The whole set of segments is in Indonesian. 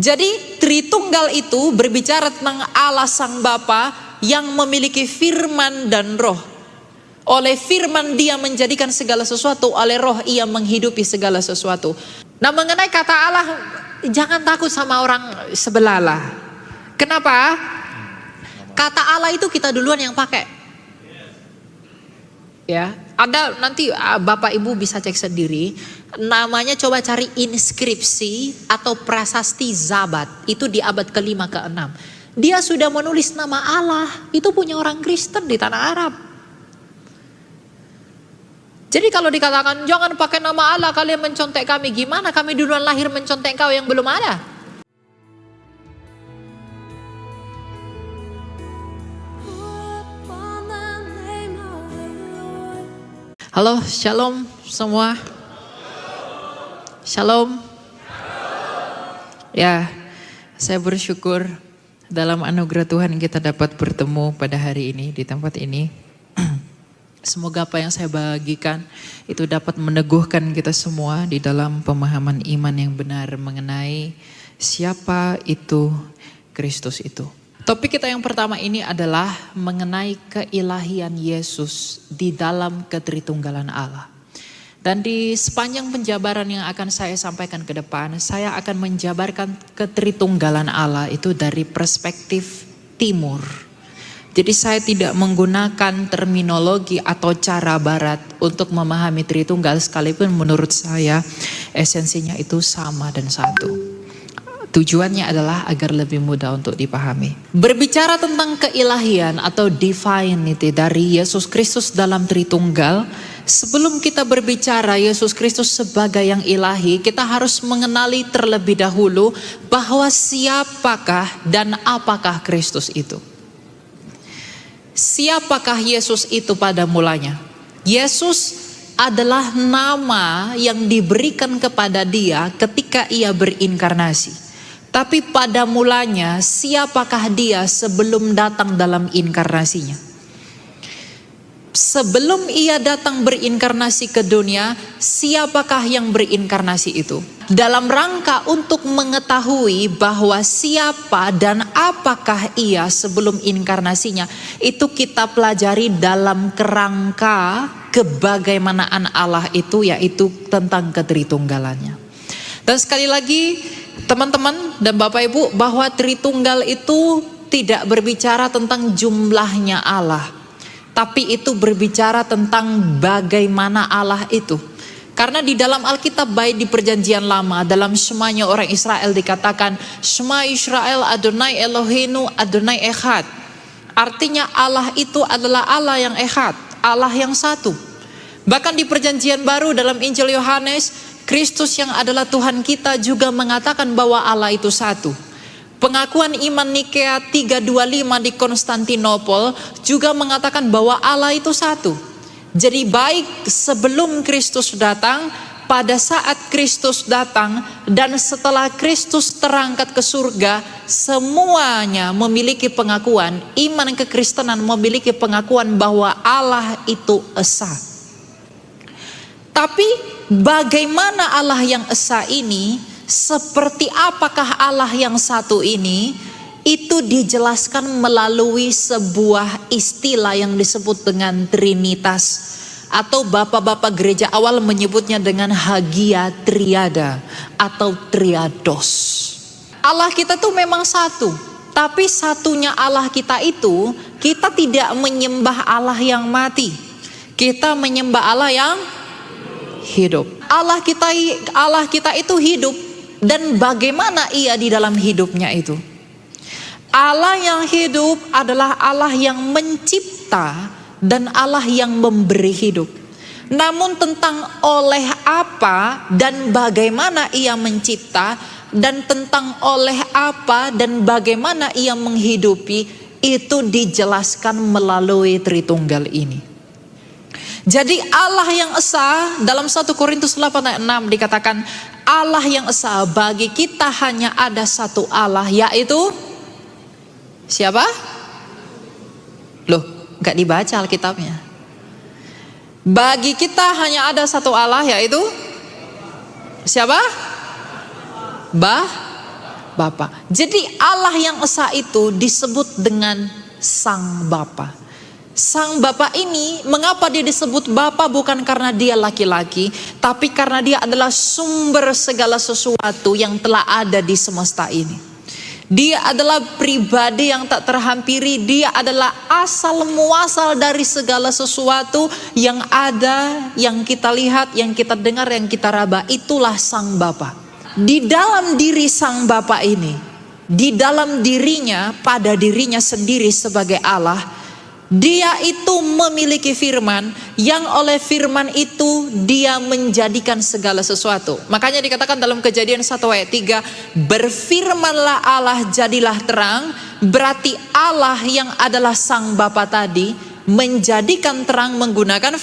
Jadi Tritunggal itu berbicara tentang Allah Sang Bapa yang memiliki firman dan roh. Oleh firman dia menjadikan segala sesuatu, oleh roh ia menghidupi segala sesuatu. Nah, mengenai kata Allah, jangan takut sama orang sebelah lah. Kenapa? Kata Allah itu kita duluan yang pakai. Ya, ada nanti Bapak Ibu bisa cek sendiri. Namanya coba cari inskripsi atau prasasti Zabat. Itu di abad ke-5 ke-6. Dia sudah menulis nama Allah. Itu punya orang Kristen di tanah Arab. Jadi kalau dikatakan jangan pakai nama Allah, kalian mencontek kami. Gimana kami duluan lahir mencontek kau yang belum ada? Halo, shalom semua. Shalom. Ya, saya bersyukur dalam anugerah Tuhan kita dapat bertemu pada hari ini di tempat ini. Semoga apa yang saya bagikan itu dapat meneguhkan kita semua di dalam pemahaman iman yang benar mengenai siapa itu Kristus itu. Topik kita yang pertama ini adalah mengenai keilahian Yesus di dalam ketritunggalan Allah. Dan di sepanjang penjabaran yang akan saya sampaikan ke depan, saya akan menjabarkan ketritunggalan Allah itu dari perspektif timur. Jadi saya tidak menggunakan terminologi atau cara barat untuk memahami Tritunggal, sekalipun menurut saya esensinya itu sama dan satu. Tujuannya adalah agar lebih mudah untuk dipahami. Berbicara tentang keilahian atau divinity dari Yesus Kristus dalam Tritunggal, sebelum kita berbicara Yesus Kristus sebagai yang ilahi, kita harus mengenali terlebih dahulu bahwa siapakah dan apakah Kristus itu. Siapakah Yesus itu pada mulanya? Yesus adalah nama yang diberikan kepada dia ketika ia berinkarnasi. Tapi pada mulanya siapakah dia sebelum datang dalam inkarnasinya? Sebelum ia datang berinkarnasi ke dunia, siapakah yang berinkarnasi itu? Dalam rangka untuk mengetahui bahwa siapa dan apakah ia sebelum inkarnasinya, itu kita pelajari dalam kerangka kebagaimanaan Allah itu, yaitu tentang ketritunggalannya. Dan sekali lagi teman-teman dan Bapak Ibu, bahwa Tritunggal itu tidak berbicara tentang jumlahnya Allah, tapi itu berbicara tentang bagaimana Allah itu. Karena di dalam Alkitab, baik di perjanjian lama, dalam Shema-nya orang Israel dikatakan Shema Israel Adonai Eloheinu Adonai Echad. Artinya Allah itu adalah Allah yang Echad, Allah yang satu. Bahkan di perjanjian baru dalam Injil Yohanes, Kristus yang adalah Tuhan kita juga mengatakan bahwa Allah itu satu. Pengakuan iman Nikea 325 di Konstantinopel juga mengatakan bahwa Allah itu satu. Jadi baik sebelum Kristus datang, pada saat Kristus datang, dan setelah Kristus terangkat ke surga, semuanya memiliki pengakuan, iman kekristenan memiliki pengakuan bahwa Allah itu esa. Tapi bagaimana Allah yang esa ini, seperti apakah Allah yang satu ini, itu dijelaskan melalui sebuah istilah yang disebut dengan Trinitas. Atau bapak-bapak gereja awal menyebutnya dengan Hagia Triada atau Triados. Allah kita tuh memang satu, tapi satunya Allah kita itu, kita tidak menyembah Allah yang mati, kita menyembah Allah yang hidup. Allah kita itu hidup, dan bagaimana ia di dalam hidupnya itu? Allah yang hidup adalah Allah yang mencipta dan Allah yang memberi hidup. Namun tentang oleh apa dan bagaimana ia mencipta, dan tentang oleh apa dan bagaimana ia menghidupi, itu dijelaskan melalui Tritunggal ini. Jadi Allah yang esa, dalam 1 Korintus 8 ayat 6 dikatakan Allah yang esa, bagi kita hanya ada satu Allah, yaitu siapa? Loh, gak dibaca Alkitabnya. Bagi kita hanya ada satu Allah, yaitu siapa? Bapa. Jadi Allah yang esa itu disebut dengan Sang Bapa. Sang Bapa ini mengapa dia disebut Bapa? Bukan karena dia laki-laki, tapi karena dia adalah sumber segala sesuatu yang telah ada di semesta ini. Dia adalah pribadi yang tak terhampiri. Dia adalah asal muasal dari segala sesuatu yang ada, yang kita lihat, yang kita dengar, yang kita raba. Itulah Sang Bapa. Di dalam diri Sang Bapa ini, di dalam dirinya, pada dirinya sendiri sebagai Allah, dia itu memiliki firman, yang oleh firman itu dia menjadikan segala sesuatu. Makanya dikatakan dalam Kejadian 1 ayat 3, berfirmanlah Allah jadilah terang. Berarti Allah yang adalah Sang Bapa tadi menjadikan terang menggunakan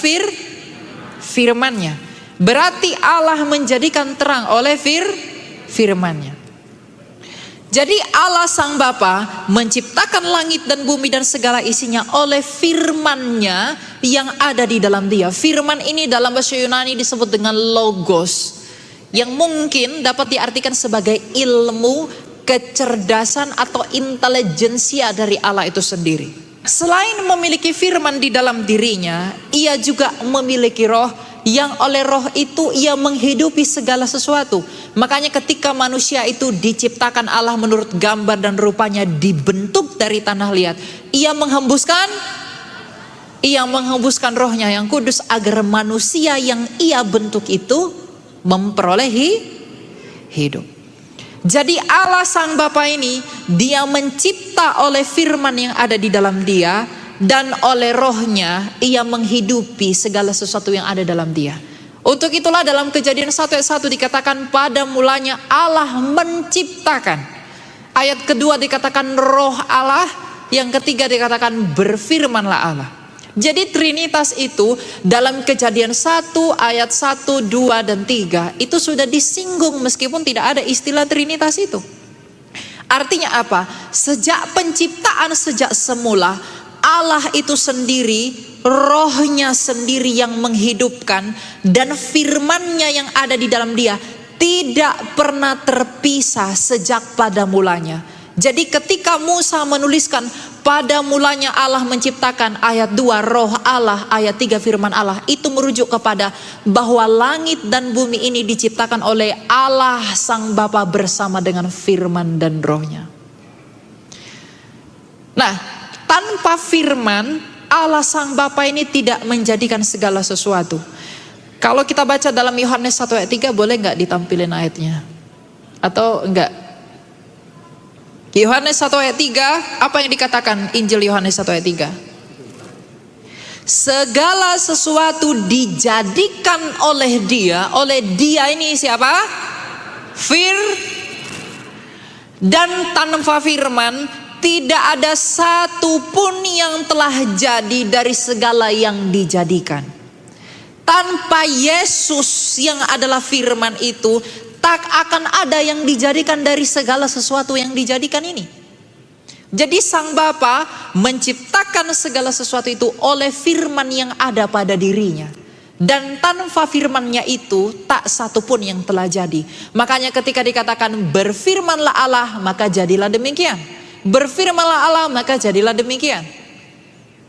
firman-Nya. Berarti Allah menjadikan terang oleh firman-Nya. Jadi Allah Sang Bapa menciptakan langit dan bumi dan segala isinya oleh firman-Nya yang ada di dalam dia. Firman ini dalam bahasa Yunani disebut dengan logos, yang mungkin dapat diartikan sebagai ilmu, kecerdasan atau intelijensia dari Allah itu sendiri. Selain memiliki firman di dalam dirinya, ia juga memiliki roh, yang oleh roh itu ia menghidupi segala sesuatu. Makanya ketika manusia itu diciptakan Allah menurut gambar dan rupanya, dibentuk dari tanah liat, ia menghembuskan rohnya yang kudus agar manusia yang ia bentuk itu memperoleh hidup. Jadi Allah Sang Bapa ini, dia mencipta oleh firman yang ada di dalam dia, dan oleh rohnya ia menghidupi segala sesuatu yang ada dalam dia. Untuk itulah dalam Kejadian 1 ayat 1 dikatakan pada mulanya Allah menciptakan. Ayat kedua dikatakan roh Allah. Yang ketiga dikatakan berfirmanlah Allah. Jadi Trinitas itu dalam Kejadian 1 ayat 1, 2 dan 3 itu sudah disinggung meskipun tidak ada istilah Trinitas itu. Artinya apa? Sejak penciptaan, sejak semula Allah itu sendiri, rohnya sendiri yang menghidupkan, dan firman-Nya yang ada di dalam dia tidak pernah terpisah sejak pada mulanya. Jadi ketika Musa menuliskan pada mulanya Allah menciptakan, ayat 2 roh Allah, ayat 3 firman Allah, itu merujuk kepada bahwa langit dan bumi ini diciptakan oleh Allah Sang Bapa bersama dengan firman dan rohnya. Nah, tanpa firman, Allah Sang Bapa ini tidak menjadikan segala sesuatu. Kalau kita baca dalam Yohanes 1 ayat 3, boleh nggak ditampilin ayatnya? Atau enggak? Yohanes 1 ayat 3, apa yang dikatakan Injil Yohanes 1 ayat 3? Segala sesuatu dijadikan oleh dia ini siapa? Dan tanpa firman tidak ada satu pun yang telah jadi dari segala yang dijadikan. Tanpa Yesus yang adalah firman itu, tak akan ada yang dijadikan dari segala sesuatu yang dijadikan ini. Jadi Sang Bapa menciptakan segala sesuatu itu oleh firman yang ada pada dirinya. Dan tanpa firman-Nya itu tak satu pun yang telah jadi. Makanya ketika dikatakan berfirmanlah Allah, maka jadilah demikian. Berfirmanlah Allah, maka jadilah demikian.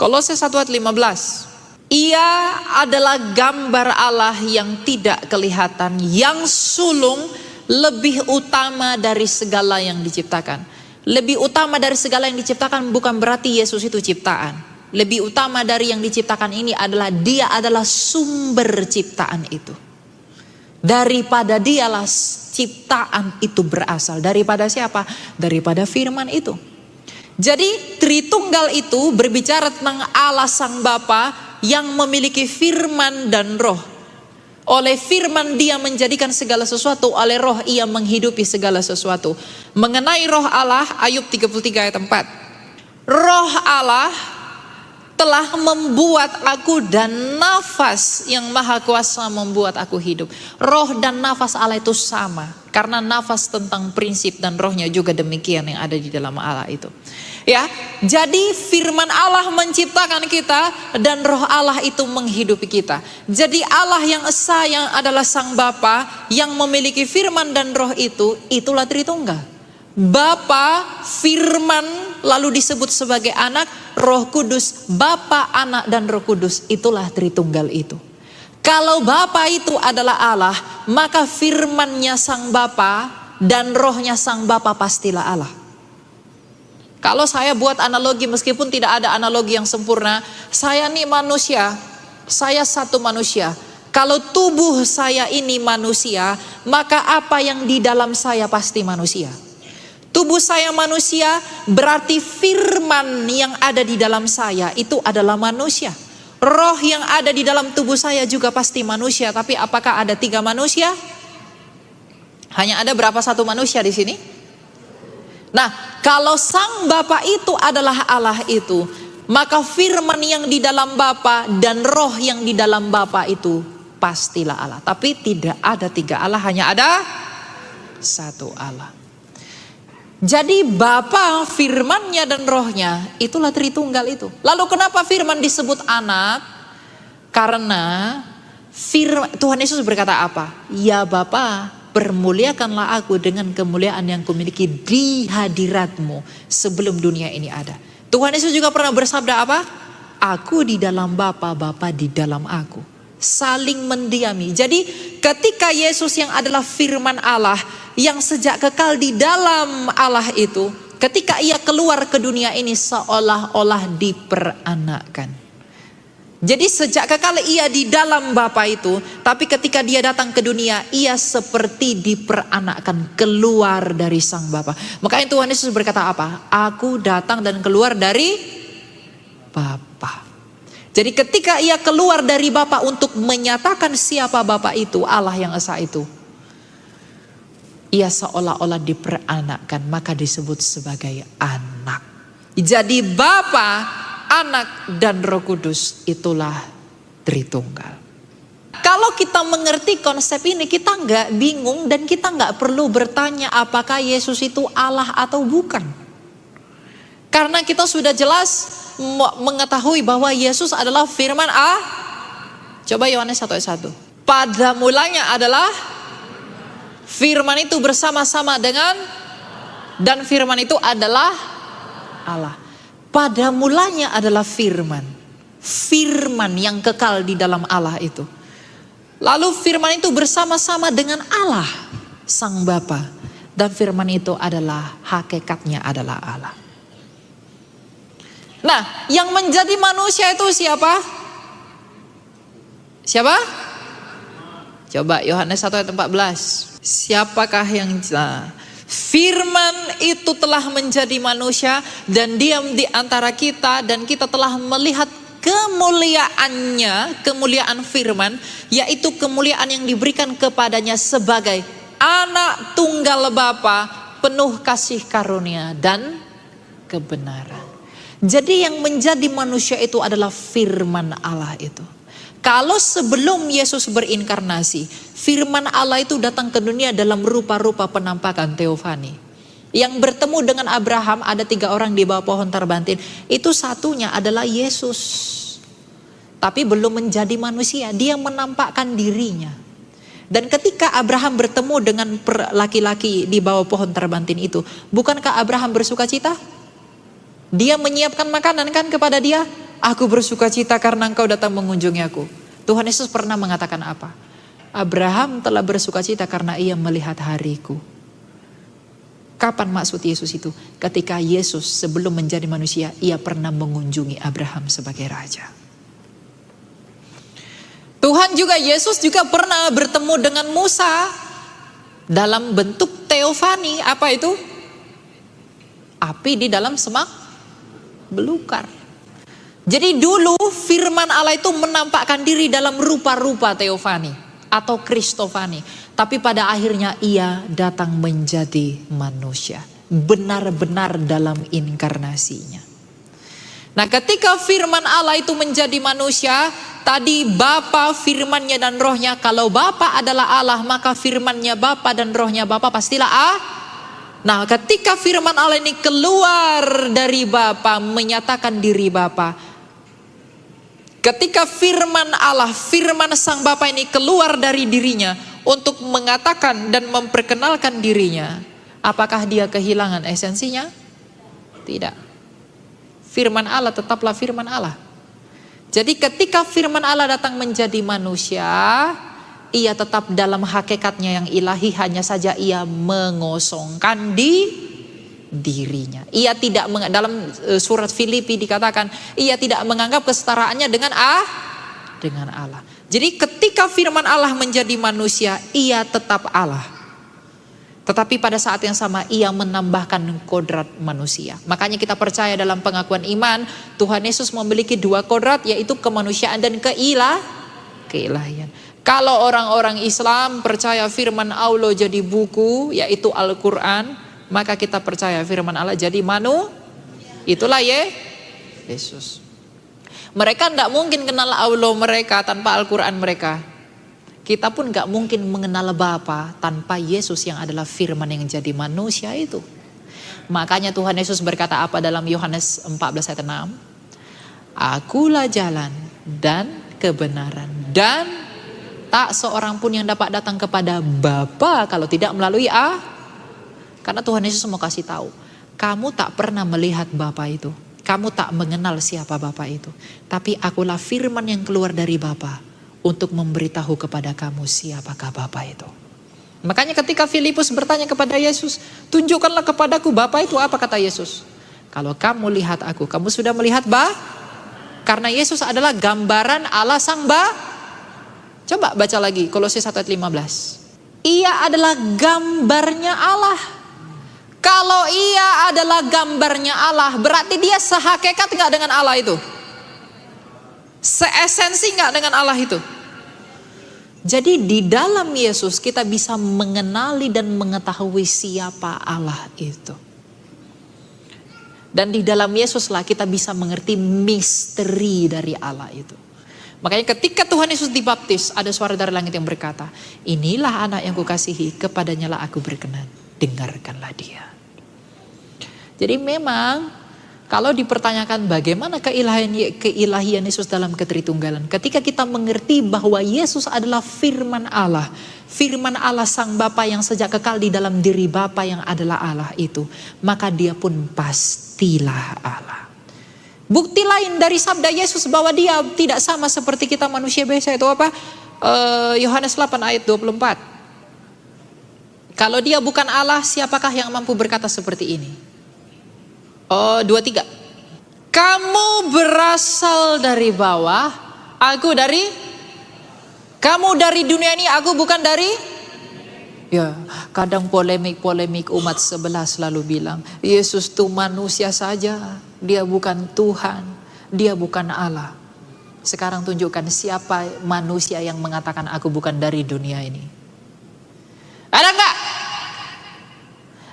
Kolose 1 ayat 15. Ia adalah gambar Allah yang tidak kelihatan, yang sulung, lebih utama dari segala yang diciptakan. Lebih utama dari segala yang diciptakan bukan berarti Yesus itu ciptaan. Lebih utama dari yang diciptakan ini adalah dia adalah sumber ciptaan itu. Daripada dialah ciptaan itu berasal. Daripada siapa? Daripada firman itu. Jadi Tritunggal itu berbicara tentang Allah Sang Bapa yang memiliki firman dan roh. Oleh firman dia menjadikan segala sesuatu, oleh roh ia menghidupi segala sesuatu. Mengenai roh Allah, Ayub 33 ayat 4. Roh Allah telah membuat aku, dan nafas yang maha kuasa membuat aku hidup. Roh dan nafas Allah itu sama. Karena nafas tentang prinsip dan rohnya juga demikian yang ada di dalam Allah itu. Ya, jadi firman Allah menciptakan kita dan roh Allah itu menghidupi kita. Jadi Allah yang esa, yang adalah Sang Bapa yang memiliki firman dan roh itu, itulah Tritunggal. Bapa, Firman, lalu disebut sebagai anak, Roh Kudus, Bapa, Anak, dan Roh Kudus. Itulah Tritunggal itu. Kalau Bapa itu adalah Allah, maka Firman-Nya Sang Bapa dan Rohnya Sang Bapa pastilah Allah. Kalau saya buat analogi, meskipun tidak ada analogi yang sempurna, saya nih manusia, saya satu manusia. Kalau tubuh saya ini manusia, maka apa yang di dalam saya pasti manusia. Tubuh saya manusia, berarti firman yang ada di dalam saya itu adalah manusia. Roh yang ada di dalam tubuh saya juga pasti manusia. Tapi apakah ada 3 manusia? Hanya ada berapa satu manusia di sini? Nah, kalau Sang Bapa itu adalah Allah itu, maka firman yang di dalam Bapa dan roh yang di dalam Bapa itu pastilah Allah. Tapi tidak ada 3 Allah, hanya ada 1 Allah. Jadi Bapa, firman-Nya dan rohnya, itulah Tritunggal itu. Lalu kenapa firman disebut anak? Karena Tuhan Yesus berkata apa? Ya Bapa, permuliakanlah aku dengan kemuliaan yang kumiliki di hadirat-Mu sebelum dunia ini ada. Tuhan Yesus juga pernah bersabda apa? Aku di dalam Bapa, Bapa di dalam aku. Saling mendiami. Jadi ketika Yesus yang adalah firman Allah, yang sejak kekal di dalam Allah itu, ketika ia keluar ke dunia ini seolah-olah diperanakkan. Jadi sejak kekal ia di dalam Bapa itu, tapi ketika dia datang ke dunia, ia seperti diperanakkan, keluar dari Sang Bapa. Makanya Tuhan Yesus berkata apa? Aku datang dan keluar dari Bapa. Jadi ketika ia keluar dari Bapa untuk menyatakan siapa Bapa itu, Allah yang esa itu, ia seolah-olah diperanakkan, maka disebut sebagai anak. Jadi Bapa, Anak, dan Roh Kudus itulah Tritunggal. Kalau kita mengerti konsep ini, kita nggak bingung dan kita nggak perlu bertanya apakah Yesus itu Allah atau bukan. Karena kita sudah jelas mengetahui bahwa Yesus adalah firman Allah. Coba Yohanes 1:1. Pada mulanya adalah firman itu bersama-sama dengan, dan firman itu adalah Allah. Pada mulanya adalah firman. Firman yang kekal di dalam Allah itu. Lalu firman itu bersama-sama dengan Allah, Sang Bapa. Dan firman itu adalah hakikatnya adalah Allah. Nah, yang menjadi manusia itu siapa? Siapa? Coba Yohanes 1:14. Siapakah yang firman itu telah menjadi manusia dan diam di antara kita, dan kita telah melihat kemuliaannya, kemuliaan firman, yaitu kemuliaan yang diberikan kepadanya sebagai anak tunggal Bapa, penuh kasih karunia dan kebenaran. Jadi yang menjadi manusia itu adalah firman Allah itu. Kalau sebelum Yesus berinkarnasi, firman Allah itu datang ke dunia dalam rupa-rupa penampakan teofani. Yang bertemu dengan Abraham, ada 3 orang di bawah pohon terbantin. Itu satunya adalah Yesus. Tapi belum menjadi manusia, dia menampakkan dirinya. Dan ketika Abraham bertemu dengan laki-laki di bawah pohon terbantin itu, bukankah Abraham bersuka cita? Dia menyiapkan makanan kan kepada dia? Aku bersuka cita karena engkau datang mengunjungi aku. Tuhan Yesus pernah mengatakan apa? Abraham telah bersuka cita karena ia melihat hariku. Kapan maksud Yesus itu? Ketika Yesus sebelum menjadi manusia, ia pernah mengunjungi Abraham sebagai raja. Tuhan juga, Yesus juga pernah bertemu dengan Musa dalam bentuk teofani. Apa itu? Api di dalam semak belukar. Jadi dulu firman Allah itu menampakkan diri dalam rupa-rupa teofani atau kristofani. Tapi pada akhirnya ia datang menjadi manusia. Benar-benar dalam inkarnasinya. Nah, ketika firman Allah itu menjadi manusia, tadi Bapa, firman-Nya dan rohnya. Kalau Bapa adalah Allah, maka firman-Nya Bapa dan rohnya Bapa pastilah Allah. Nah, ketika firman Allah ini keluar dari Bapa, menyatakan diri Bapa. Ketika firman Allah, firman Sang Bapa ini keluar dari dirinya untuk mengatakan dan memperkenalkan dirinya, Apakah dia kehilangan esensinya? Tidak. Firman Allah tetaplah firman Allah. Jadi ketika firman Allah datang menjadi manusia, ia tetap dalam hakikatnya yang ilahi, hanya saja ia mengosongkan dirinya. Ia tidak dalam surat Filipi dikatakan, ia tidak menganggap kesetaraannya dengan Allah. Jadi ketika firman Allah menjadi manusia, ia tetap Allah. Tetapi pada saat yang sama ia menambahkan kodrat manusia. Makanya kita percaya dalam pengakuan iman, Tuhan Yesus memiliki dua kodrat, yaitu kemanusiaan dan keilahian. Kalau orang-orang Islam percaya firman Allah jadi buku, yaitu Al-Quran, maka kita percaya firman Allah jadi itulah Yesus. Mereka tidak mungkin kenal Allah mereka tanpa Al-Quran mereka. Kita pun gak mungkin mengenal Bapa tanpa Yesus yang adalah firman yang jadi manusia itu. Makanya Tuhan Yesus berkata apa dalam Yohanes 14 ayat 6? Akulah jalan dan kebenaran, dan tak seorang pun yang dapat datang kepada Bapa kalau tidak melalui Karena Tuhan Yesus mau kasih tahu, kamu tak pernah melihat Bapa itu. Kamu tak mengenal siapa Bapa itu. Tapi akulah firman yang keluar dari Bapa untuk memberitahu kepada kamu siapakah Bapa itu. Makanya ketika Filipus bertanya kepada Yesus, tunjukkanlah kepadaku Bapa itu apa, kata Yesus. Kalau kamu lihat aku, kamu sudah melihat Karena Yesus adalah gambaran Allah sang Coba baca lagi Kolose 1 ayat 15. Ia adalah gambarnya Allah. Kalau ia adalah gambarnya Allah, berarti dia sehakikat gak dengan Allah itu? Seesensi gak dengan Allah itu? Jadi di dalam Yesus kita bisa mengenali dan mengetahui siapa Allah itu. Dan di dalam Yesuslah kita bisa mengerti misteri dari Allah itu. Makanya ketika Tuhan Yesus dibaptis, ada suara dari langit yang berkata, inilah anak yang kukasihi, kepadanya lah aku berkenan, dengarkanlah dia. Jadi memang kalau dipertanyakan bagaimana keilahian Yesus dalam ketritunggalan, ketika kita mengerti bahwa Yesus adalah firman Allah sang Bapa yang sejak kekal di dalam diri Bapa yang adalah Allah itu, maka dia pun pastilah Allah. Bukti lain dari sabda Yesus bahwa dia tidak sama seperti kita manusia biasa itu apa? Yohanes 8 ayat 24. Kalau dia bukan Allah, siapakah yang mampu berkata seperti ini? 23. Kamu berasal dari bawah, kamu dari dunia ini, aku bukan dari. Ya, kadang polemik umat sebelah selalu bilang, Yesus itu manusia saja, dia bukan Tuhan, dia bukan Allah. Sekarang tunjukkan siapa manusia yang mengatakan aku bukan dari dunia ini. Ada enggak?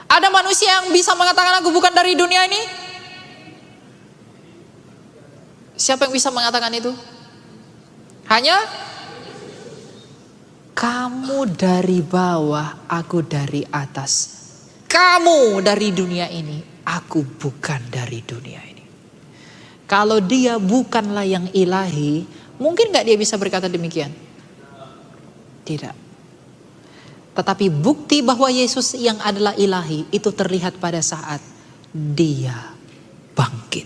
Ada manusia yang bisa mengatakan aku bukan dari dunia ini? Siapa yang bisa mengatakan itu? Hanya kamu dari bawah, aku dari atas. Kamu dari dunia ini, aku bukan dari dunia ini. Kalau dia bukanlah yang ilahi, mungkin gak dia bisa berkata demikian? Tidak. Tetapi bukti bahwa Yesus yang adalah ilahi itu terlihat pada saat dia bangkit.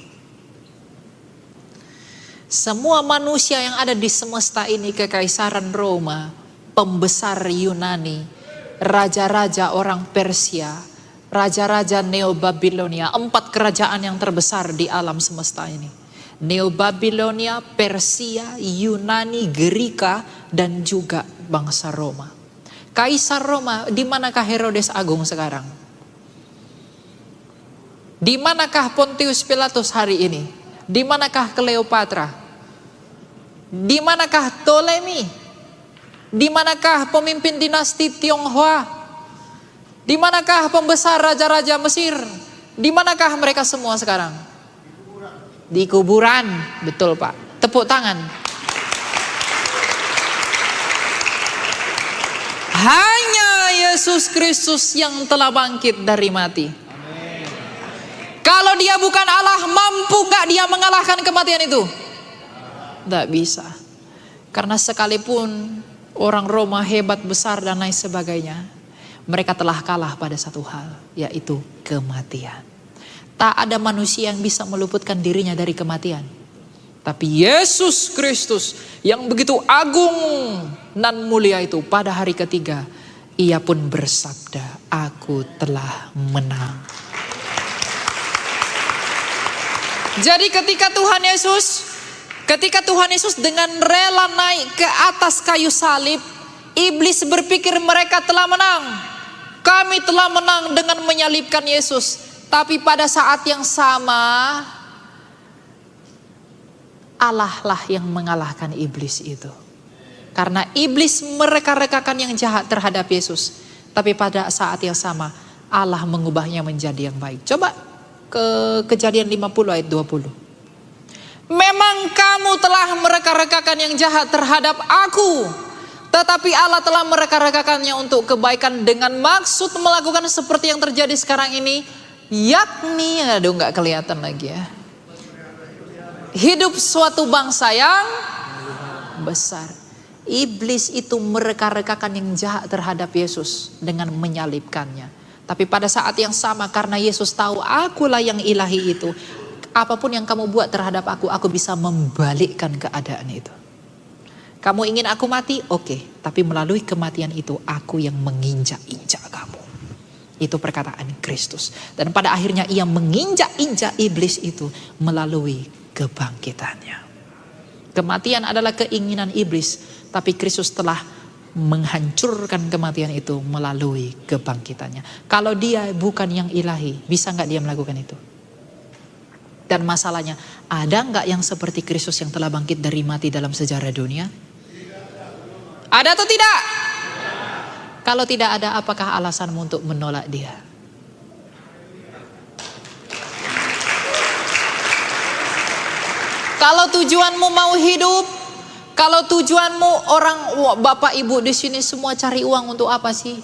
Semua manusia yang ada di semesta ini, kekaisaran Roma, pembesar Yunani, raja-raja orang Persia, raja-raja Neo-Babilonia, 4 kerajaan yang terbesar di alam semesta ini. Neo-Babilonia, Persia, Yunani, Gerika, dan juga bangsa Roma. Kaisar Roma, di manakah Herodes Agung sekarang? Di manakah Pontius Pilatus hari ini? Di manakah Kleopatra? Di manakah Ptolemy? Di manakah pemimpin dinasti Tionghoa? Di manakah pembesar raja-raja Mesir? Di manakah mereka semua sekarang? Di kuburan. Betul Pak. Tepuk tangan. Hanya Yesus Kristus yang telah bangkit dari mati. Amin. Kalau dia bukan Allah, mampu gak dia mengalahkan kematian itu? Tidak bisa. Karena sekalipun orang Roma hebat, besar dan lain sebagainya, Mereka telah kalah pada satu hal, yaitu kematian. Tak ada manusia yang bisa meluputkan dirinya dari kematian. Tapi Yesus Kristus yang begitu agung dan mulia itu, pada hari ketiga ia pun bersabda, aku telah menang. Jadi ketika Tuhan Yesus dengan rela naik ke atas kayu salib, iblis berpikir mereka telah menang. Kami telah menang dengan menyalibkan Yesus. Tapi pada saat yang sama, Allah lah yang mengalahkan iblis itu. Karena iblis mereka-rekakan yang jahat terhadap Yesus. Tapi pada saat yang sama, Allah mengubahnya menjadi yang baik. Coba ke Kejadian 50 ayat 20. Memang kamu telah mereka-rekakan yang jahat terhadap aku, tetapi Allah telah mereka-rekakannya untuk kebaikan dengan maksud melakukan seperti yang terjadi sekarang ini. Yakni, aduh gak kelihatan lagi ya, hidup suatu bangsa yang besar. Iblis itu mereka-rekakan yang jahat terhadap Yesus dengan menyalibkannya. Tapi pada saat yang sama, karena Yesus tahu akulah yang ilahi itu, apapun yang kamu buat terhadap aku bisa membalikkan keadaan itu. Kamu ingin aku mati? Oke. Tapi melalui kematian itu, aku yang menginjak-injak kamu. Itu perkataan Kristus. Dan pada akhirnya ia menginjak-injak iblis itu melalui kebangkitannya. Kematian adalah keinginan iblis, tapi Kristus telah menghancurkan kematian itu melalui kebangkitannya. Kalau dia bukan yang ilahi, bisa gak dia melakukan itu? Dan masalahnya, ada gak yang seperti Kristus yang telah bangkit dari mati dalam sejarah dunia? Ada atau tidak? Kalau tidak ada, apakah alasanmu untuk menolak dia? Kalau tujuanmu mau hidup, kalau tujuanmu orang bapak ibu di sini semua cari uang untuk apa sih?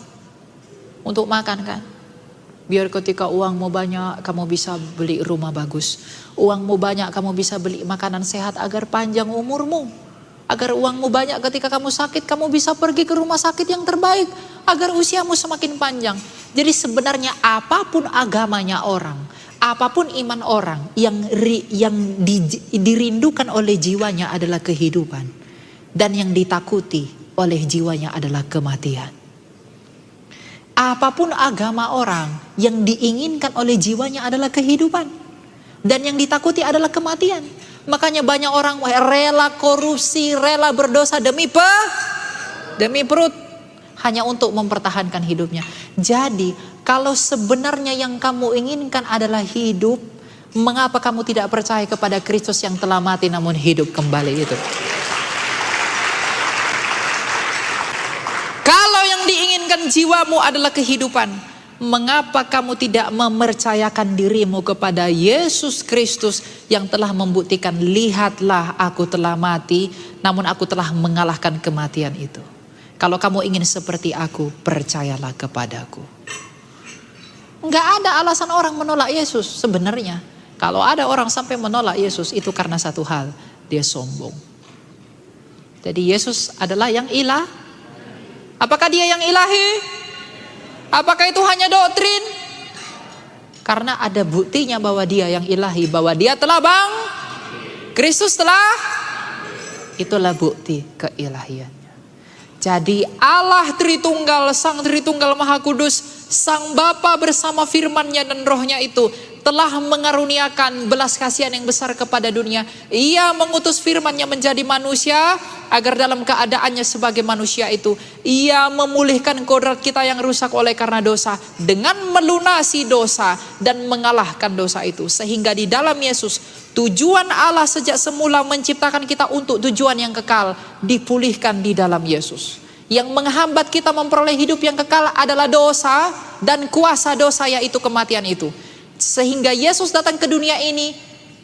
Untuk makan kan? Biar ketika uangmu banyak kamu bisa beli rumah bagus. Uangmu banyak kamu bisa beli makanan sehat agar panjang umurmu. Agar uangmu banyak ketika kamu sakit kamu bisa pergi ke rumah sakit yang terbaik. Agar usiamu semakin panjang. Jadi sebenarnya apapun agamanya orang, apapun iman orang, yang dirindukan oleh jiwanya adalah kehidupan. Dan yang ditakuti oleh jiwanya adalah kematian. Apapun agama orang, yang diinginkan oleh jiwanya adalah kehidupan. Dan yang ditakuti adalah kematian. Makanya banyak orang rela korupsi, rela berdosa demi perut. Hanya untuk mempertahankan hidupnya. Jadi kalau sebenarnya yang kamu inginkan adalah hidup, mengapa kamu tidak percaya kepada Kristus yang telah mati namun hidup kembali itu? Kalau yang diinginkan jiwamu adalah kehidupan, mengapa kamu tidak mempercayakan dirimu kepada Yesus Kristus yang telah membuktikan, lihatlah aku telah mati, namun aku telah mengalahkan kematian itu. Kalau kamu ingin seperti aku, percayalah kepadaku. Enggak ada alasan orang menolak Yesus sebenarnya. Kalau ada orang sampai menolak Yesus, itu karena satu hal, dia sombong. Jadi Yesus adalah yang ilah. Apakah dia yang ilahi? Apakah itu hanya doktrin? Karena ada buktinya bahwa dia yang ilahi, bahwa dia telah Kristus telah, itulah bukti keilahiannya. Jadi Allah Tritunggal, Sang Tritunggal Maha Kudus, Sang Bapa bersama firman-Nya dan Roh-Nya itu telah mengaruniakan belas kasihan yang besar kepada dunia. Ia mengutus firman-Nya menjadi manusia agar dalam keadaannya sebagai manusia itu ia memulihkan kodrat kita yang rusak oleh karena dosa dengan melunasi dosa dan mengalahkan dosa itu. Sehingga di dalam Yesus tujuan Allah sejak semula menciptakan kita untuk tujuan yang kekal dipulihkan di dalam Yesus. Yang menghambat kita memperoleh hidup yang kekal adalah dosa dan kuasa dosa, yaitu kematian itu. Sehingga Yesus datang ke dunia ini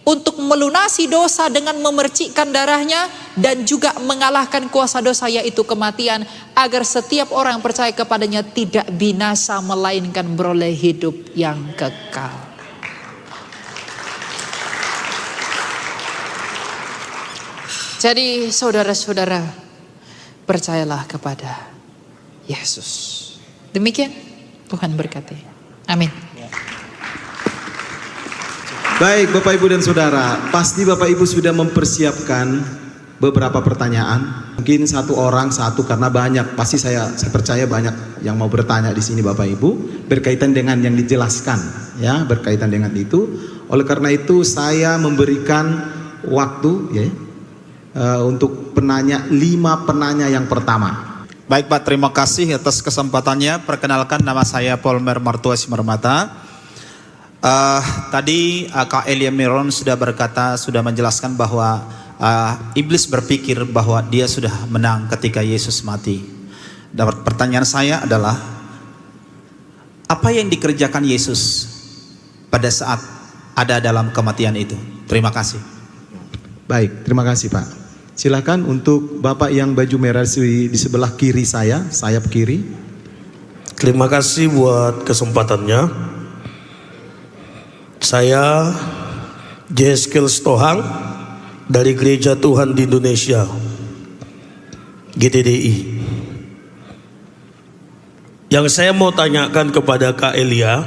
untuk melunasi dosa dengan memercikkan darahnya dan juga mengalahkan kuasa dosa, yaitu kematian, agar setiap orang yang percaya kepadanya tidak binasa melainkan beroleh hidup yang kekal. Jadi saudara-saudara, percayalah kepada Yesus. Demikian, Tuhan berkati. Amin. Baik Bapak Ibu dan Saudara, pasti Bapak Ibu sudah mempersiapkan beberapa pertanyaan. Mungkin satu orang satu, karena banyak. Pasti saya percaya banyak yang mau bertanya di sini Bapak Ibu berkaitan dengan yang dijelaskan, ya, berkaitan dengan itu. Oleh karena itu saya memberikan waktu, ya, untuk penanya 5 penanya yang pertama. Baik Pak, terima kasih atas kesempatannya. Perkenalkan, nama saya Polmer Martua Simarmata. Tadi Kak Elia Miron sudah berkata, sudah menjelaskan bahwa iblis berpikir bahwa dia sudah menang ketika Yesus mati. Dan pertanyaan saya adalah, apa yang dikerjakan Yesus pada saat ada dalam kematian itu? Terima kasih. Baik, terima kasih Pak. Silakan untuk Bapak yang baju merah di sebelah kiri saya, sayap kiri. Terima kasih buat kesempatannya. Saya Jeskel Stohang dari Gereja Tuhan di Indonesia, GTDI. Yang saya mau tanyakan kepada Kak Elia,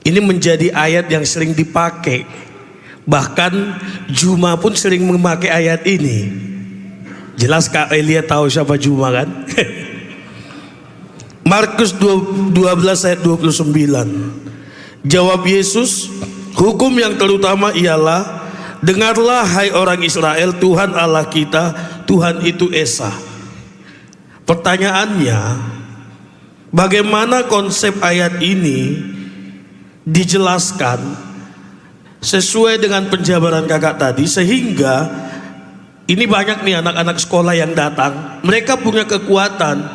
ini menjadi ayat yang sering dipakai. Bahkan Juma pun sering memakai ayat ini. Jelas Kak Elia tahu siapa Juma kan? Markus 12 ayat 29. Jawab Yesus, hukum yang terutama ialah, dengarlah hai orang Israel, Tuhan Allah kita, Tuhan itu Esa. Pertanyaannya, bagaimana konsep ayat ini dijelaskan sesuai dengan penjabaran kakak tadi, sehingga ini banyak nih anak-anak sekolah yang datang, mereka punya kekuatan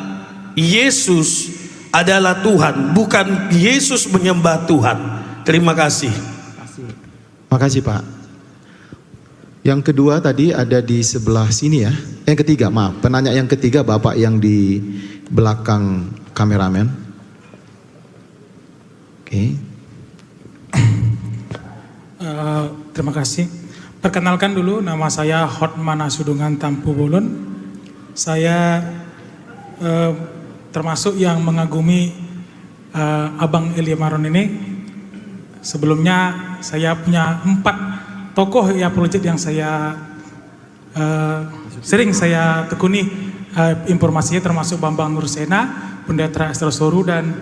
Yesus adalah Tuhan, bukan Yesus menyembah Tuhan. Terima kasih. Makasih Pak. Yang kedua tadi ada di sebelah sini ya. Yang ketiga, maaf, penanya yang ketiga Bapak yang di belakang kameramen. Oke. Terima kasih. Perkenalkan dulu, nama saya Hotmana Sudungan Tampu Bolon. Saya termasuk yang mengagumi Abang Elia Maron ini. Sebelumnya saya punya 4 tokoh ya proyek yang saya sering saya tekuni informasinya, termasuk Bambang Nursena, Pendeta Esther Soru, dan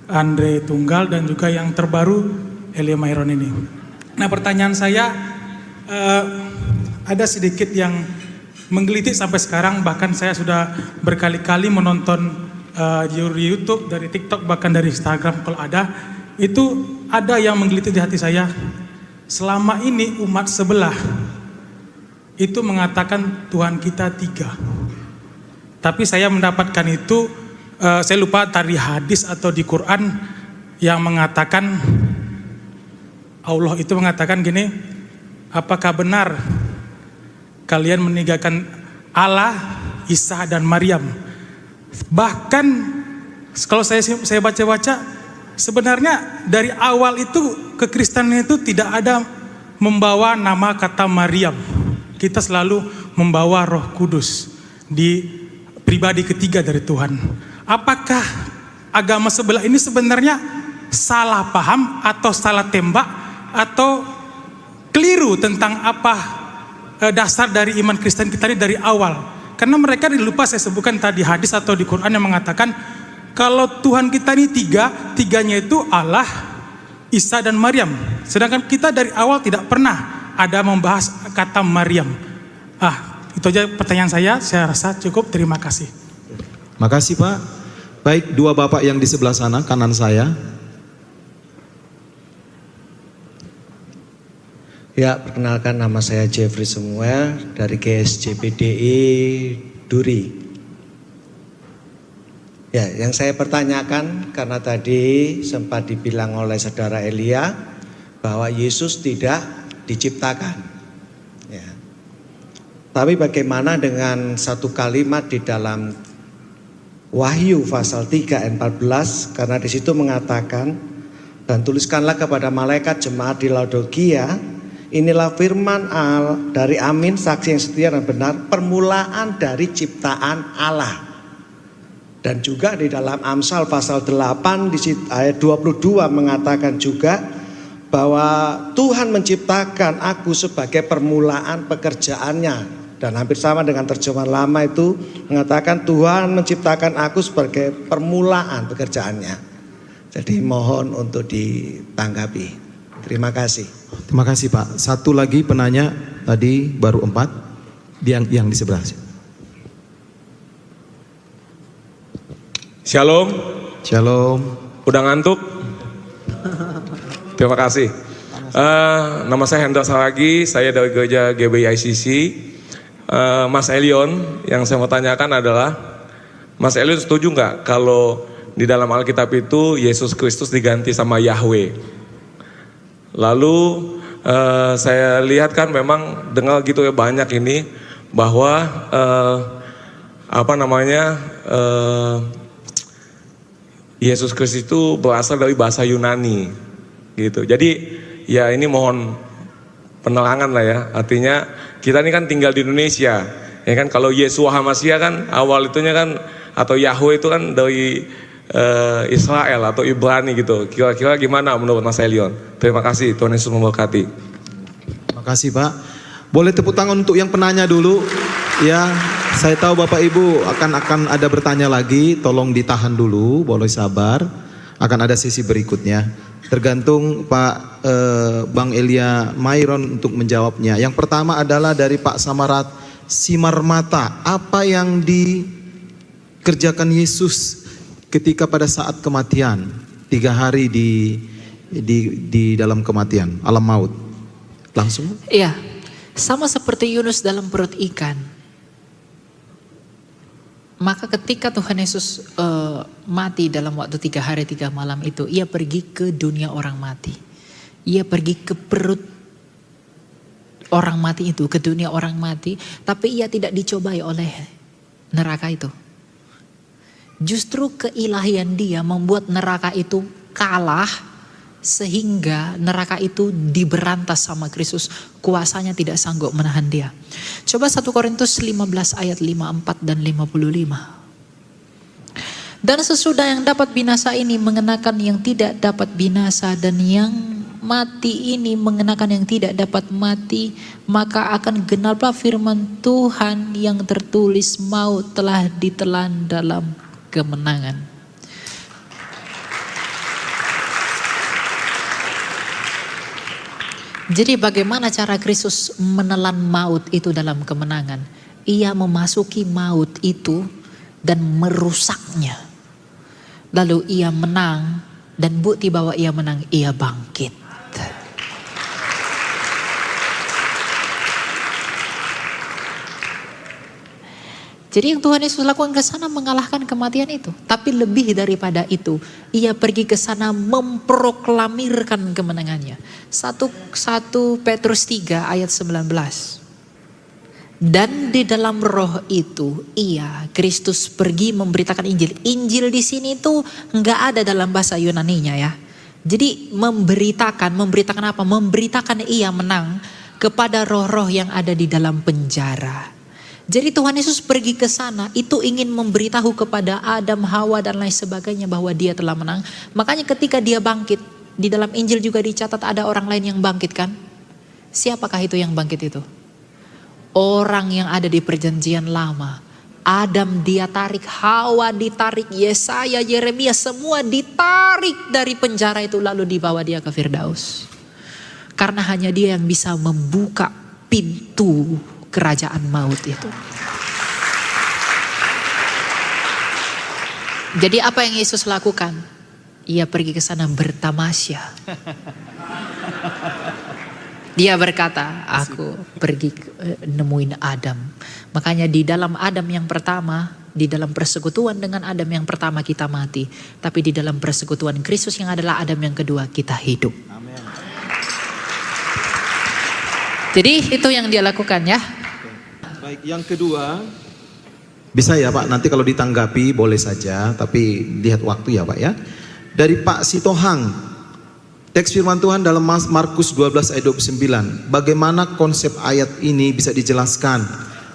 Andre Tunggal, dan juga yang terbaru Elia Maron ini. Nah, pertanyaan saya ada sedikit yang menggelitik sampai sekarang. Bahkan saya sudah berkali-kali menonton di YouTube, dari TikTok, bahkan dari Instagram kalau ada. Itu ada yang menggelitik di hati saya. Selama ini umat sebelah itu mengatakan Tuhan kita 3. Tapi saya mendapatkan itu, saya lupa tadi hadis atau di Quran yang mengatakan, Allah itu mengatakan gini, apakah benar kalian meninggalkan Allah, Isa dan Maryam? Bahkan kalau saya baca-baca, sebenarnya dari awal itu kekristenan itu tidak ada membawa nama kata Maryam. Kita selalu membawa Roh Kudus di pribadi ketiga dari Tuhan. Apakah agama sebelah ini sebenarnya salah paham atau salah tembak atau keliru tentang apa dasar dari iman Kristen kita ini dari awal? Karena mereka lupa saya sebutkan tadi hadis atau di Quran yang mengatakan kalau Tuhan kita ini 3, 3-nya itu Allah, Isa dan Maryam. Sedangkan kita dari awal tidak pernah ada membahas kata Maryam. Itu aja pertanyaan saya rasa cukup. Terima kasih. Makasih Pak. Baik, 2 Bapak yang di sebelah sana, kanan saya. Ya, perkenalkan, nama saya Jeffrey Samuel dari GSJPDI Duri. Ya, yang saya pertanyakan, karena tadi sempat dibilang oleh saudara Elia bahwa Yesus tidak diciptakan. Ya. Tapi bagaimana dengan satu kalimat di dalam Wahyu pasal 3 ayat 14, karena di situ mengatakan, dan tuliskanlah kepada malaikat jemaat di Laodikia, inilah firman dari Amin, saksi yang setia dan benar, permulaan dari ciptaan Allah. Dan juga di dalam Amsal pasal 8 ayat 22 mengatakan juga bahwa Tuhan menciptakan aku sebagai permulaan pekerjaannya. Dan hampir sama dengan terjemahan lama itu mengatakan Tuhan menciptakan aku sebagai permulaan pekerjaannya. Jadi mohon untuk ditanggapi. Terima kasih. Terima kasih Pak. Satu lagi penanya tadi baru 4 yang di sebelah. Shalom. Shalom. Udah ngantuk? Terima kasih. Nama saya Hendra Saragi, saya dari gereja GBI ICC. Mas Elion, yang saya mau tanyakan adalah, Mas Elion setuju nggak kalau di dalam Alkitab itu Yesus Kristus diganti sama Yahweh? Lalu saya lihat kan memang dengar gitu ya banyak ini bahwa Yesus Kristus itu berasal dari bahasa Yunani gitu. Jadi ya ini mohon penerangan lah ya. Artinya kita ini kan tinggal di Indonesia. Ya kan kalau Yeshua HaMashiach kan awal itunya kan atau Yahweh itu kan dari Israel atau Ibrani gitu. Kira-kira gimana menurut Mas Elion? Terima kasih, Tuhan Yesus memberkati. Terima kasih Pak. Boleh tepuk tangan untuk yang penanya dulu. Ya, saya tahu Bapak Ibu akan ada bertanya lagi. Tolong ditahan dulu, boleh sabar. Akan ada sesi berikutnya. Tergantung Pak Bang Elia Myron untuk menjawabnya. Yang pertama adalah dari Pak Samarat Simarmata. Apa yang dikerjakan Yesus ketika pada saat kematian, 3 hari di dalam kematian, alam maut? Langsung? Iya, sama seperti Yunus dalam perut ikan. Maka ketika Tuhan Yesus mati dalam waktu 3 hari 3 malam itu, ia pergi ke dunia orang mati. Ia pergi ke perut orang mati itu, ke dunia orang mati. Tapi ia tidak dicobai oleh neraka itu. Justru keilahian dia membuat neraka itu kalah. Sehingga neraka itu diberantas sama Kristus. Kuasanya tidak sanggup menahan dia. Coba 1 Korintus 15 ayat 54 dan 55. Dan sesudah yang dapat binasa ini mengenakan yang tidak dapat binasa, dan yang mati ini mengenakan yang tidak dapat mati, maka akan genaplah firman Tuhan yang tertulis, maut telah ditelan dalam kemenangan. Jadi bagaimana cara Kristus menelan maut itu dalam kemenangan? Ia memasuki maut itu dan merusaknya. Lalu ia menang, dan bukti bahwa ia menang, ia bangkit. Jadi yang Tuhan Yesus lakukan ke sana mengalahkan kematian itu. Tapi lebih daripada itu, ia pergi ke sana memproklamirkan kemenangannya. 1 Petrus 3 ayat 19. Dan di dalam roh itu, Kristus pergi memberitakan Injil. Injil di sini tuh nggak ada dalam bahasa Yunaninya ya. Jadi memberitakan apa? Memberitakan ia menang kepada roh-roh yang ada di dalam penjara. Jadi Tuhan Yesus pergi ke sana itu ingin memberitahu kepada Adam, Hawa dan lain sebagainya bahwa dia telah menang. Makanya ketika dia bangkit, di dalam Injil juga dicatat ada orang lain yang bangkit kan? Siapakah itu yang bangkit itu? Orang yang ada di perjanjian lama. Adam dia tarik, Hawa ditarik, Yesaya, Yeremia semua ditarik dari penjara itu lalu dibawa dia ke Firdaus. Karena hanya dia yang bisa membuka pintu kerajaan maut itu. Jadi apa yang Yesus lakukan? Ia pergi ke sana bertamasya. Dia berkata, aku pergi nemuin Adam. Makanya di dalam Adam yang pertama, di dalam persekutuan dengan Adam yang pertama kita mati. Tapi di dalam persekutuan Kristus yang adalah Adam yang kedua kita hidup. Amen. Jadi itu yang dia lakukan ya. Baik, yang kedua, bisa ya Pak, nanti kalau ditanggapi boleh saja, tapi lihat waktu ya Pak ya. Dari Pak Sitohang, teks firman Tuhan dalam Markus 12 ayat 29, bagaimana konsep ayat ini bisa dijelaskan?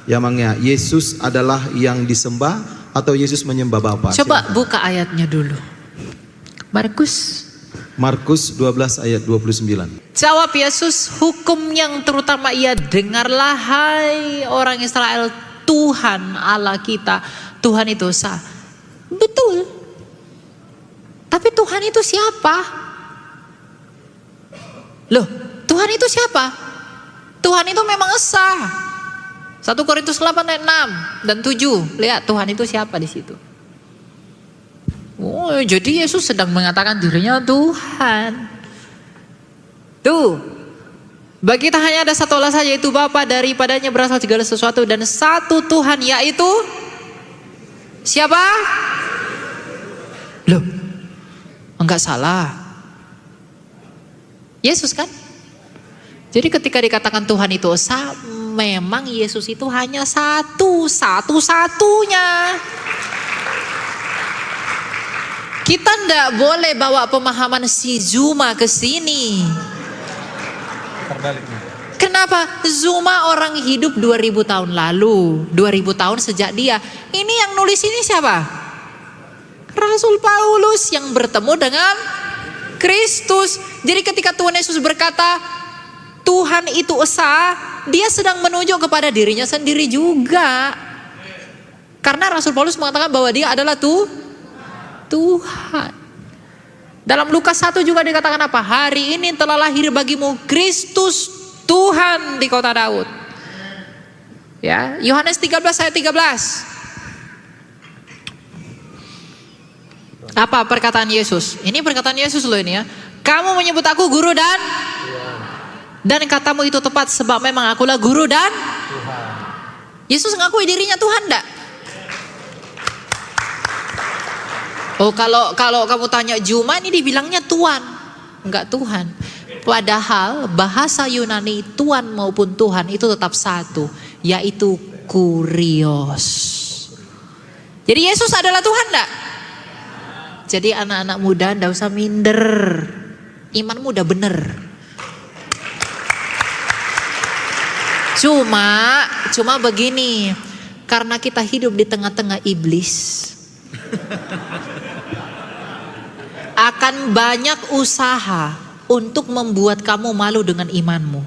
Ya Mangnya, Yesus adalah yang disembah atau Yesus menyembah Bapa? Coba Silakan. buka ayatnya dulu. Markus 12 ayat 29. Jawab Yesus, hukum yang terutama ia dengarlah hai orang Israel, Tuhan Allah kita, Tuhan itu esa. Betul. Tapi Tuhan itu siapa? Loh, Tuhan itu siapa? Tuhan itu memang esa. 1 Korintus 8 ayat 6 dan 7. Lihat Tuhan itu siapa di situ. Oh, jadi Yesus sedang mengatakan dirinya Tuhan. Tuh, bagi kita hanya ada satu Allah saja, yaitu Bapa, daripadanya berasal segala sesuatu, dan satu Tuhan, yaitu siapa? Loh, enggak salah. Yesus kan? Jadi ketika dikatakan Tuhan itu esa, memang Yesus itu hanya satu-satunya. Kita ndak boleh bawa pemahaman si Zuma ke sini. Kenapa? Zuma orang hidup 2000 tahun lalu, 2000 tahun sejak dia. Ini yang nulis ini siapa? Rasul Paulus yang bertemu dengan Kristus. Jadi ketika Tuhan Yesus berkata Tuhan itu esa, dia sedang menunjuk kepada dirinya sendiri juga. Karena Rasul Paulus mengatakan bahwa dia adalah Tuhan. Dalam Lukas 1 juga dikatakan apa? Hari ini telah lahir bagimu Kristus Tuhan di kota Daud. Ya, Yohanes 13 ayat 13. Apa perkataan Yesus? Ini perkataan Yesus loh ini ya. Kamu menyebut aku guru dan katamu itu tepat, sebab memang akulah guru dan Yesus mengakui dirinya Tuhan enggak? Oh, kalau kamu tanya Juma, ini dibilangnya Tuhan, enggak Tuhan. Padahal bahasa Yunani Tuhan maupun Tuhan itu tetap satu, yaitu Kurios. Jadi Yesus adalah Tuhan enggak? Jadi anak-anak muda enggak usah minder, imanmu udah bener. Cuma begini, karena kita hidup di tengah-tengah iblis, akan banyak usaha untuk membuat kamu malu dengan imanmu.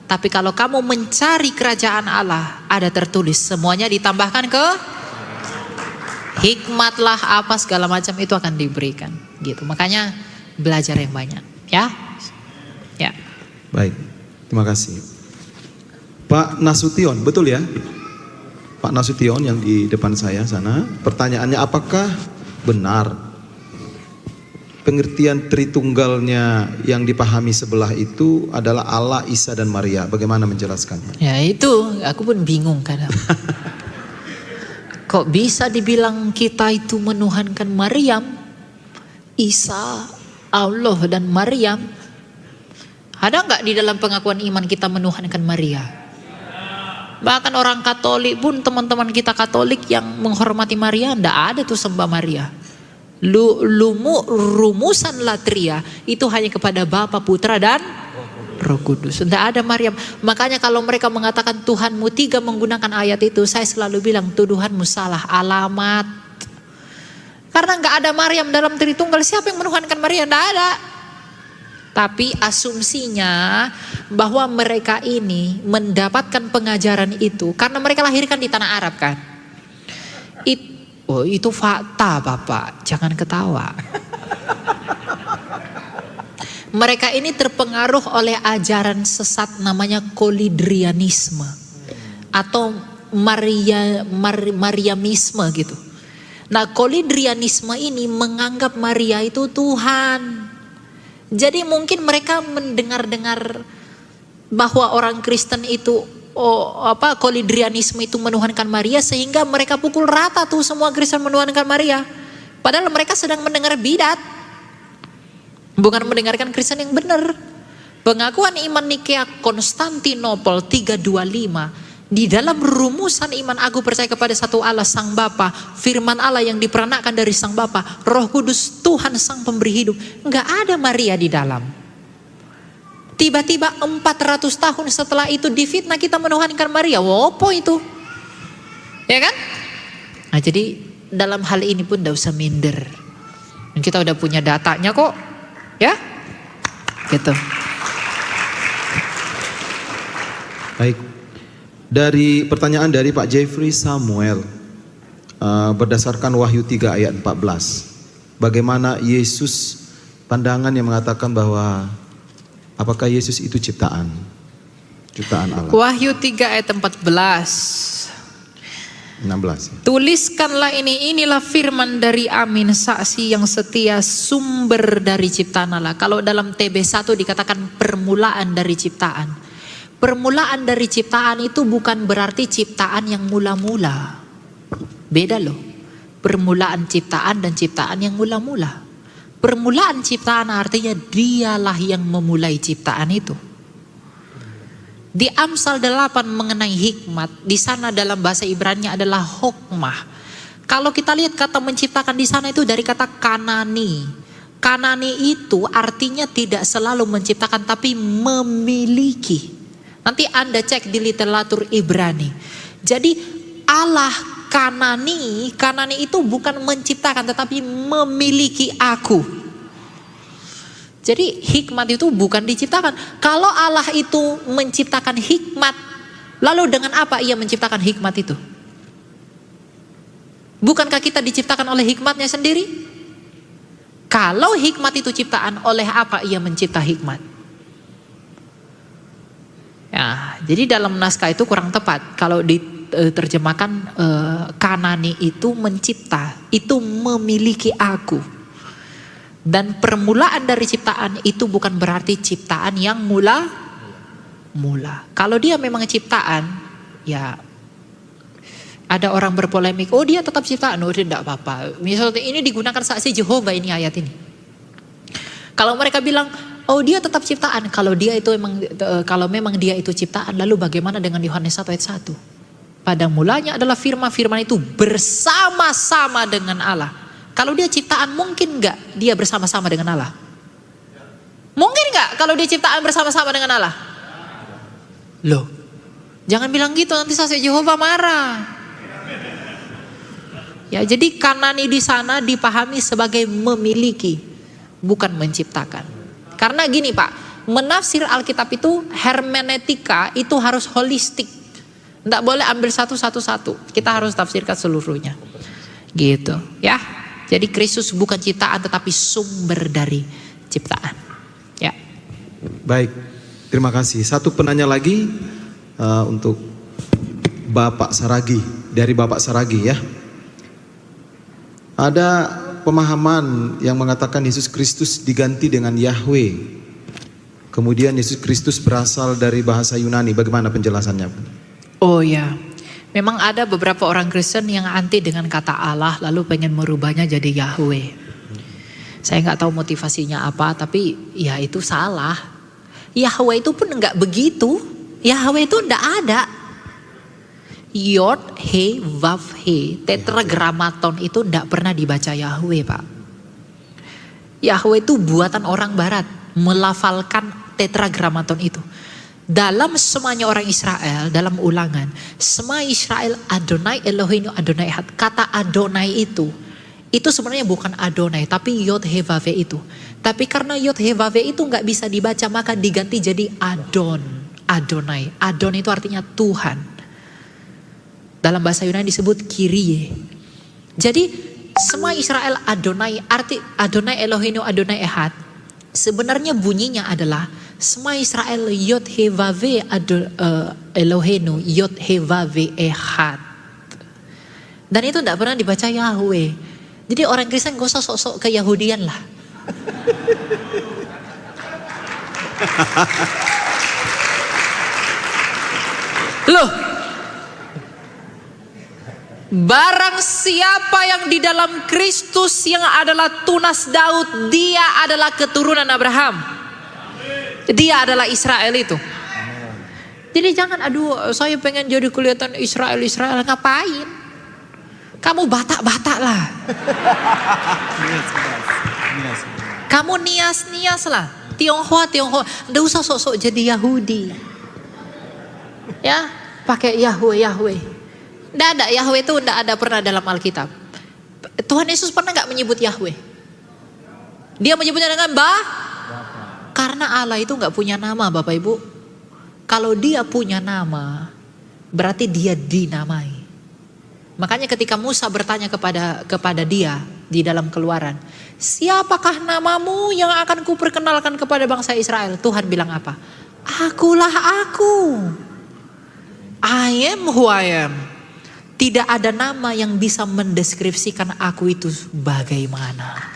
Tapi kalau kamu mencari kerajaan Allah, ada tertulis semuanya ditambahkan ke hikmatlah apa segala macam itu akan diberikan. Gitu. Makanya belajar yang banyak, ya. Ya. Baik, terima kasih. Pak Nasution, betul ya? Pak Nasution yang di depan saya sana, pertanyaannya apakah benar pengertian Tritunggalnya yang dipahami sebelah itu adalah Allah, Isa dan Maria? Bagaimana menjelaskannya? Ya itu, aku pun bingung kadang. Kok bisa dibilang kita itu menuhankan Maryam, Isa, Allah dan Maryam? Ada nggak di dalam pengakuan iman kita menuhankan Maria? Bahkan orang Katolik pun, teman-teman kita Katolik yang menghormati Maria, ndak ada tuh sembah Maria. Rumusan latria itu hanya kepada Bapa, Putra dan Roh Kudus. Ndak ada Maryam. Makanya kalau mereka mengatakan Tuhanmu tiga menggunakan ayat itu, saya selalu bilang tuduhanmu salah alamat. Karena nggak ada Maryam dalam Tritunggal. Siapa yang menuhankan Maria? Ndak ada. Tapi asumsinya bahwa mereka ini mendapatkan pengajaran itu karena mereka lahirkan di tanah Arab kan. Itu fakta Bapak, jangan ketawa. Mereka ini terpengaruh oleh ajaran sesat namanya kolidrianisme atau Mariamisme gitu. Nah, kolidrianisme ini menganggap Maria itu Tuhan. Jadi mungkin mereka mendengar-dengar bahwa orang Kristen itu kolidrianisme itu menuhankan Maria, sehingga mereka pukul rata tuh semua Kristen menuhankan Maria. Padahal mereka sedang mendengar bidat, bukan mendengarkan Kristen yang benar. Pengakuan iman Nikea Konstantinopel 325, di dalam rumusan iman aku percaya kepada satu Allah Sang Bapa, firman Allah yang diperanakan dari Sang Bapa, Roh Kudus Tuhan Sang Pemberi hidup. Enggak ada Maria di dalam. Tiba-tiba 400 tahun setelah itu difitnah kita menuhankan Maria. Wopo itu? Ya kan? Nah, jadi dalam hal ini pun tidak usah minder. Dan kita udah punya datanya kok, ya, gitu. Baik. Dari pertanyaan dari Pak Jeffrey Samuel, berdasarkan Wahyu 3 ayat 14, bagaimana Yesus, pandangan yang mengatakan bahwa apakah Yesus itu ciptaan Allah? Wahyu 3 ayat 14. 16. Tuliskanlah inilah firman dari Amin, saksi yang setia, sumber dari ciptaan Allah. Kalau dalam TB1 dikatakan permulaan dari ciptaan. Permulaan dari ciptaan itu bukan berarti ciptaan yang mula-mula. Beda loh. Permulaan ciptaan dan ciptaan yang mula-mula. Permulaan ciptaan artinya dialah yang memulai ciptaan itu. Di Amsal 8 mengenai hikmat, di sana dalam bahasa Ibrani adalah hokmah. Kalau kita lihat kata menciptakan di sana itu dari kata kanani. Kanani itu artinya tidak selalu menciptakan tapi memiliki. Nanti Anda cek di literatur Ibrani. Jadi Allah Kanani itu bukan menciptakan tetapi memiliki aku. Jadi hikmat itu bukan diciptakan. Kalau Allah itu menciptakan hikmat, lalu dengan apa ia menciptakan hikmat itu? Bukankah kita diciptakan oleh hikmatnya sendiri? Kalau hikmat itu ciptaan, oleh apa ia mencipta hikmat? Ya, jadi dalam naskah itu kurang tepat. Kalau diterjemahkan Kanani itu mencipta, itu memiliki aku. Dan permulaan dari ciptaan itu bukan berarti ciptaan yang mula. Kalau dia memang ciptaan, ya ada orang berpolemik, oh dia tetap ciptaan, oh tidak apa-apa. Misalnya ini digunakan saksi Jehovah ini ayat ini. Kalau mereka bilang, oh dia tetap ciptaan, kalau memang dia itu ciptaan, lalu bagaimana dengan Yohanes 1 ayat 1? Pada mulanya adalah firman itu bersama-sama dengan Allah. Kalau dia ciptaan mungkin nggak dia bersama-sama dengan Allah? Mungkin nggak kalau dia ciptaan bersama-sama dengan Allah? Loh, jangan bilang gitu, nanti saksi Jehovah marah. Ya, jadi Kanani di sana dipahami sebagai memiliki, bukan menciptakan. Karena gini Pak, menafsir Alkitab itu hermeneutika itu harus holistik. Nggak boleh ambil satu. Kita harus tafsirkan seluruhnya. Gitu, ya. Jadi Kristus bukan ciptaan tetapi sumber dari ciptaan. Ya. Baik, terima kasih. Satu penanya lagi untuk Bapak Saragi, dari Bapak Saragi ya. Ada pemahaman yang mengatakan Yesus Kristus diganti dengan Yahweh. Kemudian Yesus Kristus berasal dari bahasa Yunani. Bagaimana penjelasannya? Oh ya. Memang ada beberapa orang Kristen yang anti dengan kata Allah lalu pengen merubahnya jadi Yahweh. Saya nggak tahu motivasinya apa, tapi ya itu salah. Yahweh itu pun nggak begitu. Yahweh itu nggak ada. Yod, He, Vav, He. Tetragrammaton itu nggak pernah dibaca Yahweh Pak. Yahweh itu buatan orang barat. Melafalkan tetragrammaton itu. Dalam semuanya orang Israel, dalam ulangan, semua Israel Adonai Eloheinu Adonai Echad. Kata Adonai itu sebenarnya bukan Adonai, tapi Yod He Vav He itu. Tapi karena Yod He Vav He itu nggak bisa dibaca, maka diganti jadi Adonai. Adon itu artinya Tuhan. Dalam bahasa Yunani disebut Kyrie. Jadi semua Israel Adonai, arti Adonai Eloheinu Adonai Echad. Sebenarnya bunyinya adalah semua Israel Yod He Vav He Eloheinu Yod He Vav He Echad. Dan itu tidak pernah dibaca Yahweh. Jadi orang Kristen gak usah sok-sok ke Yahudian lah. Loh, barang siapa yang di dalam Kristus yang adalah tunas Daud, dia adalah keturunan Abraham. Dia adalah Israel itu. Jadi jangan saya pengen jadi kelihatan Israel, ngapain? Kamu Batak lah. Kamu nias lah. Tionghoa. Nggak usah sok-sok jadi Yahudi. Ya, pakai Yahweh. Nggak ada, Yahweh itu nggak ada pernah dalam Alkitab. Tuhan Yesus pernah nggak menyebut Yahweh? Dia menyebutnya dengan karena Allah itu nggak punya nama, Bapak Ibu. Kalau dia punya nama, berarti dia dinamai. Makanya ketika Musa bertanya kepada dia di dalam Keluaran, siapakah namamu yang akan kuperkenalkan kepada bangsa Israel? Tuhan bilang apa? Akulah aku. I am who I am. Tidak ada nama yang bisa mendeskripsikan aku itu bagaimana.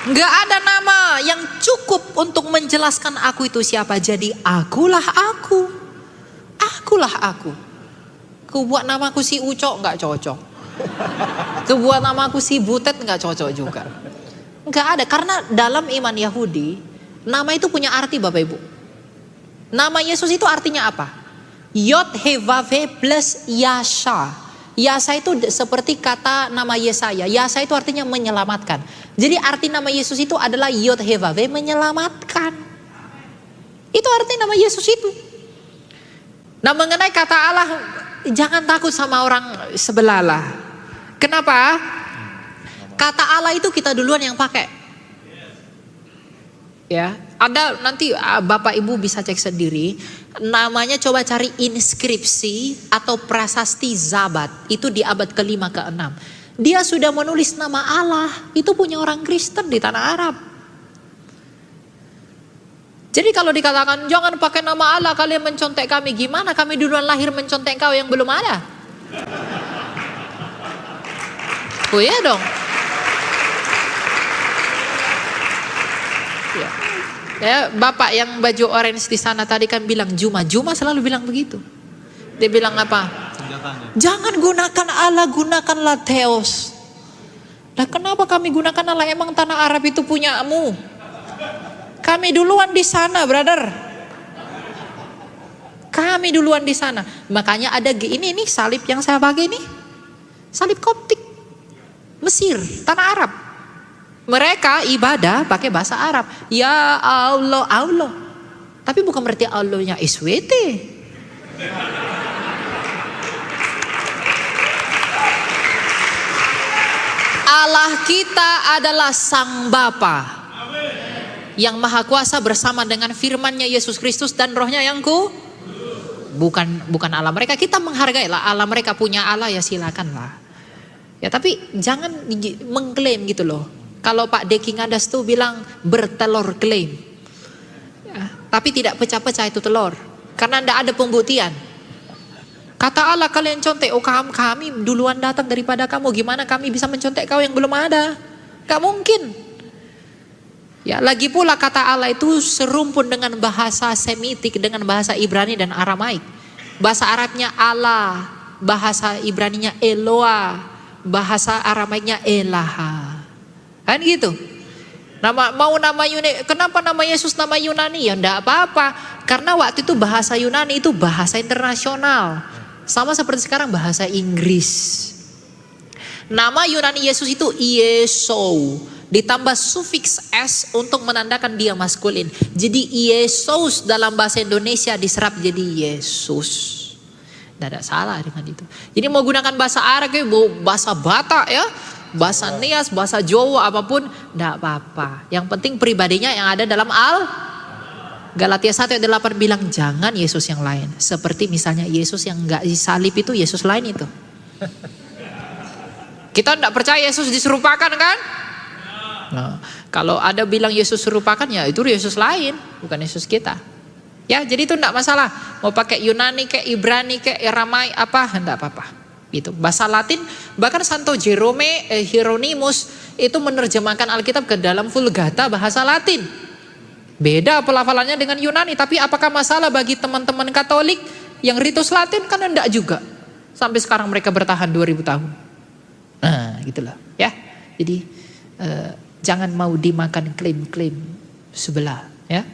Gak ada nama yang cukup untuk menjelaskan aku itu siapa. Jadi akulah aku. Akulah aku. Kebuat namaku si Ucok gak cocok. Kebuat namaku si Butet gak cocok juga. Gak ada, karena dalam iman Yahudi, nama itu punya arti Bapak Ibu. Nama Yesus itu artinya apa? Yod Hevave plus Yasha. Yasha itu seperti kata nama Yesaya. Yasha itu artinya menyelamatkan. Jadi arti nama Yesus itu adalah Yod Hevave, menyelamatkan. Itu arti nama Yesus itu. Nah, mengenai kata Allah, jangan takut sama orang sebelah lah. Kenapa? Kata Allah itu kita duluan yang pakai. Ya, ada nanti Bapak Ibu bisa cek sendiri. Namanya coba cari inskripsi atau prasasti Zabat. Itu di abad ke-5 ke-6. Dia sudah menulis nama Allah. Itu punya orang Kristen di tanah Arab. Jadi kalau dikatakan jangan pakai nama Allah, kalian mencontek kami. Gimana kami duluan lahir mencontek kau yang belum ada? Oh iya dong. Ya, Bapak yang baju orange di sana tadi kan bilang Juma selalu bilang begitu. Dia bilang apa? Jangan gunakan Allah, gunakanlah Theos. Nah, kenapa kami gunakan Allah? Emang tanah Arab itu punyamu? Kami duluan di sana, brother. Kami duluan di sana. Makanya ada ini salib yang saya pakai ini. Salib Koptik. Mesir, tanah Arab. Mereka ibadah pakai bahasa Arab. Ya Allah, Allah. Tapi bukan berarti Allahnya SWT. Allah kita adalah Sang Bapa yang Maha Kuasa bersama dengan firman-Nya Yesus Kristus dan Roh-Nya yang bukan Allah mereka. Kita menghargai lah Allah mereka, punya Allah ya silakanlah. Ya tapi jangan mengklaim gitu loh. Kalau Pak Deki Ngadas tuh bilang bertelur klaim. Ya, tapi tidak pecah-pecah itu telur. Karena tidak ada pembuktian. Kata Allah kalian contek, oh kami duluan datang daripada kamu. Gimana kami bisa mencontek kau yang belum ada? Gak mungkin. Ya, lagi pula kata Allah itu serumpun dengan bahasa Semitik, dengan bahasa Ibrani dan Aramaik. Bahasa Arabnya Allah, bahasa Ibraninya Eloah, bahasa Aramaiknya Elaha. Kan gitu. Nama Yunani, kenapa nama Yesus nama Yunani? Ya enggak apa-apa. Karena waktu itu bahasa Yunani itu bahasa internasional. Sama seperti sekarang bahasa Inggris. Nama Yunani Yesus itu Iesou. Ditambah sufiks S untuk menandakan dia maskulin. Jadi Yesus dalam bahasa Indonesia diserap jadi Yesus. Tidak ada salah dengan itu. Jadi mau gunakan bahasa Arab, bahasa Batak ya, bahasa Nias, bahasa Jawa apapun, tidak apa-apa. Yang penting pribadinya yang ada dalam Galatia 1:8 bilang jangan Yesus yang lain. Seperti misalnya Yesus yang enggak disalib itu Yesus lain itu. Kita tidak percaya Yesus diserupakan kan? Nah, kalau ada bilang Yesus serupakan ya itu Yesus lain, bukan Yesus kita. Ya, jadi itu enggak masalah. Mau pakai Yunani kayak Ibrani kayak Aramai apa, enggak apa-apa. Gitu. Bahasa Latin bahkan Santo Jerome Hieronymus itu menerjemahkan Alkitab ke dalam Vulgata bahasa Latin. Beda pelafalannya dengan Yunani, tapi apakah masalah bagi teman-teman Katolik yang ritus Latin? Kan enggak juga. Sampai sekarang mereka bertahan 2000 tahun. Nah, gitulah, ya. Jadi jangan mau dimakan klaim-klaim sebelah, ya.